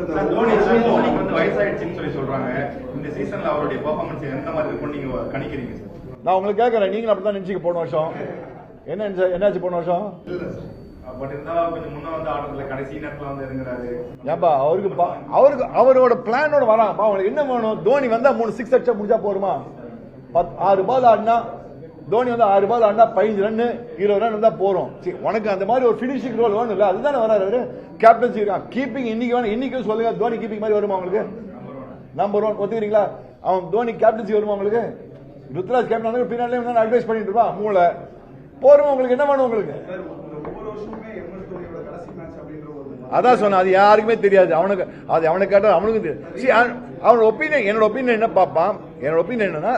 தோனிக்கு வந்து வயசாயிடுச்சுன்னு சொல்லி சொல்றாங்க. இந்த சீசன்ல அவருடைய பெர்ஃபார்மன்ஸ் எந்த மாதிரி இருக்கும் நீங்க கணிக்கிறீங்க சார்? நான் உங்களுக்கு கேட்கறேன், நீங்க அப்படிதான் நினைச்சீங்க போன வருஷம். என்னாச்சு போன வருஷம்? பட் இருந்தாலும் கொஞ்சம் முன்ன வந்து ஆடுறதுல கடைசி நேரத்துல வந்து இறங்குறாரு. ஏன்பா அவருக்கு அவரோட பிளானோட வரான்ப்பா. அவங்களுக்கு என்ன வேணும்? தோனி வந்தா 3 6 அடிச்சா முடிஞ்சா போருமா? 6 பால் ஆடினா தோனி வந்து 6 பால் ஆடினா 15 ரன் 20 ரன் வந்தா போறோம். உனக்கு அந்த மாதிரி ஒரு பினிஷிங் ரோல் வேணும் இல்ல? அதுதானே வராரு அவரு. கேப்டன்சி கீப்பிங் இன்னைக்கு வேணும். இன்னைக்கு சொல்லுங்க, தோனி கீப்பிங் மாதிரி வருமா உங்களுக்கு? நம்பர் 1 ஒத்துக்கிறீங்களா? அவன் தோனி கேப்டன்சி வருமா உங்களுக்கு? ருத்ராஜ் கேப்டன் பின்னாலே அட்வைஸ் பண்ணிட்டு இருப்பான். மூளை போறோம். உங்களுக்கு என்ன வேணும்? உங்களுக்கு அதான் சொன்ன, அது யாருக்குமே தெரியாது. அவனுக்கு கேட்டா அவனுக்கும் தெரியாது. அவனோட ஒப்பீனியன், என்னோட ஒப்பீனியன் என்ன பார்ப்பான்? என்னோட ஒப்பீனியன் என்னன்னா,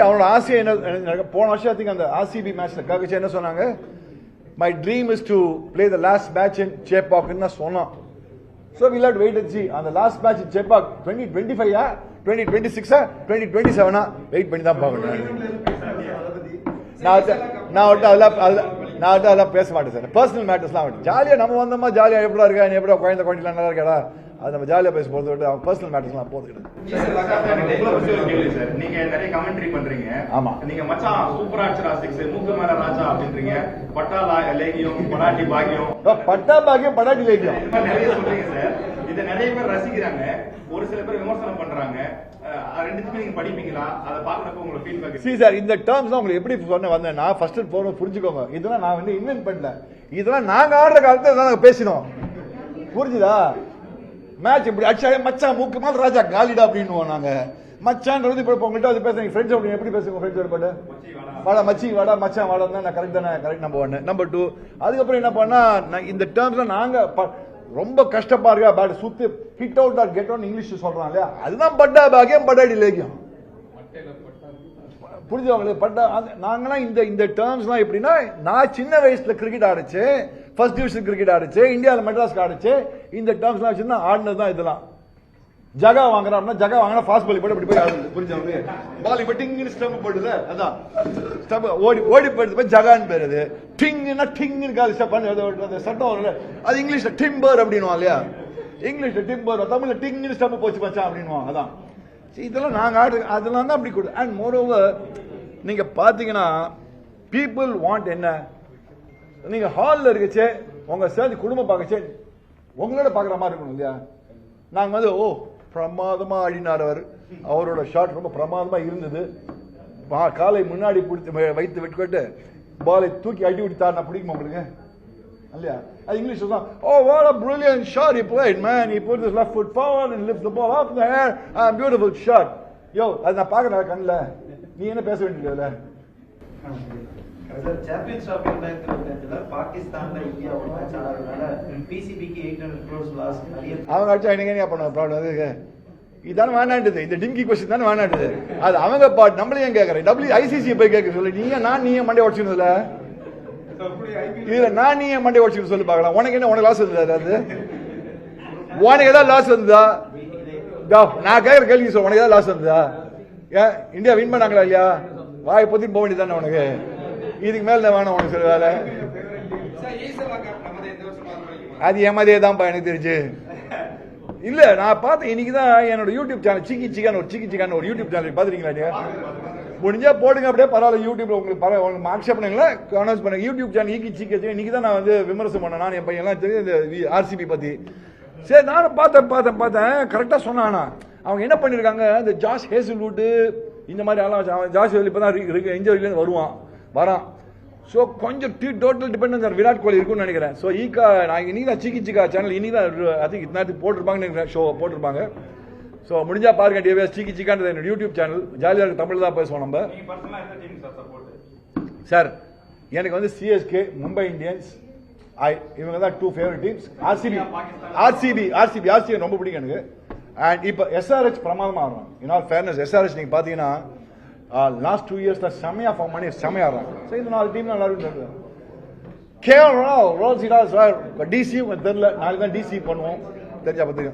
அவனோட ஆசை என்ன? போன வருஷத்துக்கு அந்த ஆர்சிபி மேட்ச்ல காக்கச்சு என்ன சொன்னாங்க? My dream is to play the last match in சேப்பாக்னு தான் சொன்னான். So we'll have to wait and see. On the last match in Chepak 2025 2026 2027 wait பண்ணி தான் பார்க்கணும். நான் அதெல்லாம் பேச மாட்டேன் சார். பர்சனல் மேட்டர்ஸ்லாம் ஜாலியா நம்ம வந்தோமா, ஜாலியா எப்படா இருக்கா, எப்படா குழந்தைலாம் நல்லா இருக்கா, அது நம்ம ஜாலியா பேச போறது விட்டு அவன் பர்சனல் மேட்டர்ஸ்லாம் போதுக்கிட்டு. நீங்க நிறைய கமெண்ட்ரி பண்றீங்க. ஆமா, நீங்க மச்சான் சூப்பர் ஆட்சரா 6 மூக்கு மேல ராஜா அப்படின்றீங்க. பட்டாலா லேகியம், படாட்டி பாகியம், பட்டா பாகியம், படாட்டி லேகியம், இந்த மாதிரி நிறைய சொல்றீங்க சார். இதை நிறைய பேர் ரசிக்கிறாங்க, ஒரு சில பேர் விமர்சனம் பண்றாங்க. ரெண்டுத்துமே நீங்க படிப்பீங்களா? அதை பார்க்கறப்ப உங்களுக்கு ஃபீட்பேக். சரி சார், இந்த டேர்ம்ஸ் தான் உங்களுக்கு எப்படி சொன்ன வந்தேன் நான் ஃபர்ஸ்ட் போறோம் புரிஞ்சுக்கோங்க. இதெல்லாம் நான் வந்து இன்வென்ட் பண்ணல. இதெல்லாம் நாங்க ஆடுற காலத்துல நாங்க பேசினோம். புரிஞ்சுதா? மேட்ச் இப்படி அடிச்சாலே மச்சான் மூக்கு மேல ராஜா காலிடா அப்படின்னு நாங்க மச்சான்றது. இப்ப உங்கள்கிட்ட வந்து பேசுறீங்க ஃப்ரெண்ட்ஸ் அப்படி எப்படி பேசுங்க? ஃப்ரெண்ட்ஸ் பாட்டு வாடா மச்சி, வாடா மச்சான், வாடா தான் கரெக்ட் தானே? கரெக்ட். நம்பர் 1. நம்பர் 2, அதுக்கப்புறம் என்ன பண்ணா இந்த டேர்ம்ஸ்ல நாங்க ரொம்ப கஷ்டப்பா இருக்கா பேட் சுத்தி fit out or get out English சொல்றான் இல்லையா? அதுதான் பட்டா பாகியம், பட்டாடி லேகியம். புரிஞ்சு உங்களுக்கு? பட்டா நாங்களாம் இந்த டேர்ம்ஸ்லாம் எப்படின்னா, நான் சின்ன வயசுல கிரிக்கெட் ஆடிச்சு, ஃபர்ஸ்ட் டிவிஷன் கிரிக்கெட் ஆடிச்சு, இந்தியாவில் மெட்ராஸ்க்கு ஆடிச்சு. இந்த டேர்ம்ஸ்லாம் வச்சுன்னா ஆடினது தான் இதெல்லாம். ஜகா வாங்குறாருன்னா ஜகா வாங்கினா ஃபாஸ்ட் பால் போட்டு இப்படி போய் ஆடுது. புரிஞ்சவங்க பால் இப்ப டிங்னு ஸ்டம்ப் போடுது, அதான் ஸ்டம்ப் ஓடி போயிடுது போய் ஜகான்னு பேரு. அது டிங்னா டிங்னு கால் ஸ்டெப் அந்த சட்டம் வரும்ல, அது இங்கிலீஷ்ல டிம்பர் அப்படின்னுவா இல்லையா? இங்கிலீஷ்ல டிம்பர், தமிழ்ல டிங்னு ஸ்டம்ப் போச்சு மச்சான் அப்படின்னுவாங்க. அதான் இதெல்லாம் நாங்க ஆடு, அதெல்லாம் தான் அப்படி கொடு. அண்ட் மோர் ஓவர் நீங்க பாத்தீங்கன்னா பீப்புள் வாண்ட் என்ன, நீங்க ஹால்ல இருக்கச்சே உங்க சேர்ந்து குடும்பம் பார்க்கச்சே உங்களோட பாக்குற மாதிரி இருக்கணும் இல்லையா? நாங்க வந்து பிரமாதமா ஆடினார் அவரோட ஷாட் ரொம்ப பிரமாதமா இருந்தது. காலை முன்னாடி பிடித்து வைத்து விட்டுக்கிட்டு பாலை தூக்கி அடி விட்டார். பிடிக்குமா உங்களுக்கு இல்லையா? அது இங்கிலீஷ் தான். What a brilliant shot he played, man. He put his left foot forward and lifted the ball up in the air. Beautiful shot. அது நான் பாக்குறேன் கண்ணுல. நீ என்ன பேச வேண்டியதுல? சாம்பியன்ஸ் ஆஃப் இந்தியா பாகிஸ்தான்ல இந்தியாவோட மேட்ச் ஆடுறதுனால பிசிபிக்கு 800 crores லாஸ். அவங்க அடிச்சா என்ன பண்ணுவாங்க? ப்ராப்ளம் அதுக்கு இதான வேணாண்டுது. இந்த டிங்கி கொஸ்டின் தானே வேணாண்டுது. அது அவங்க பாட்டு நம்மளே ஏன் கேட்கறேன்? ஐசிசி போய் கேட்க சொல்லு. நீயே மண்டே உடச்சுக்கணும்ல இதுல நான் நீயே மண்டே உடச்சுக்கணும் சொல்லி பார்க்கலாம். உனக்கு என்ன, உனக்கு லாஸ் வந்ததா? அது உனக்கு ஏதாவது லாஸ் வந்ததா? நான் கேட்கற கேள்வி சொல்ல, உனக்கு ஏதாவது லாஸ் வந்ததா? ஏன் இந்தியா வின் பண்ணாங்களா இல்லையா? வாய் பொத்தி போக வேண்டியதானே உனக்கு? இதுக்கு மேல வேணும் உனக்கு சொல்ல வேலை. அது எமதே தான்ப்பா எனக்கு தெரிஞ்சு. இல்ல நான் பார்த்தேன் இன்னைக்குதான் என்னோட யூடியூப் சேனல் சிக்கி சிக்கான ஒரு யூடியூப் சேனல் பாத்துறீங்களா? நீங்க முடிஞ்சா போடுங்க, அப்படியே பரவாயில்ல. யூடியூப்ல உங்களுக்கு ஆக்செப்ட் பண்ணுங்களா, அனௌன்ஸ் பண்ணுங்க. யூடியூப் சேனல் ஈக்கி சிக்கி இன்னைக்கு தான் நான் வந்து விமர்சனம் பண்ணேன். நான் என் பையன் எல்லாம் தெரியும் இந்த ஆர்சிபி பத்தி. சரி நானும் பார்த்தேன் கரெக்டா சொன்னானா. அவங்க என்ன பண்ணிருக்காங்க, இந்த ஜாஷ் ஹேசல்வுட் இந்த மாதிரி ஆளாம். ஜாஷ் இப்பதான் இன்ஜுரியிலேருந்து வரான். ஸோ கொஞ்சம் டோட்டல் டிபெண்டன்ஸ் விராட் கோலி இருக்கும்னு நினைக்கிறேன். ஸோ நான் இன்னைக்கு தான் சிக்கா சேனல் இன்னைக்கு தான் ஐ திங்க் இத்தனை போட்டிருப்பாங்கன்னு நினைக்கிறேன், ஷோ போட்டிருப்பாங்க. ஸோ முடிஞ்சா பாருங்க டிவிஎஸ் சிக்கான்றது என்னோட யூடியூப் சேனல். ஜாலியாக இருக்கு, தமிழ் தான் பேசுவோம் நம்ம. சார் எனக்கு வந்து சிஎஸ்கே, மும்பை இந்தியன்ஸ், இவங்க தான் 2 ஃபேவரட் டீம்ஸ். ஆர்சிபி ரொம்ப பிடிக்கும் எனக்கு. அண்ட் இப்போ எஸ்ஆர்ஹெச் பிரமாதமா ஆடுறான். இன் ஆல் ஃபேர்னஸ் எஸ்ஆர்ஹெச் நீங்க பாத்தீங்கன்னா லாஸ்ட் 2 இயர்ஸ் செமையா ஃபார்ம் பண்ணி செமையா ஆடுறாங்க. ஸோ இந்த 4 டீம் நல்லா இருக்கு. கேஎல் ராவ் ரோல்ஸ் டிசி தெரியல, நாளைக்கு தான் டிசி பண்ணுவோம், தெரிஞ்சா பார்த்துக்க.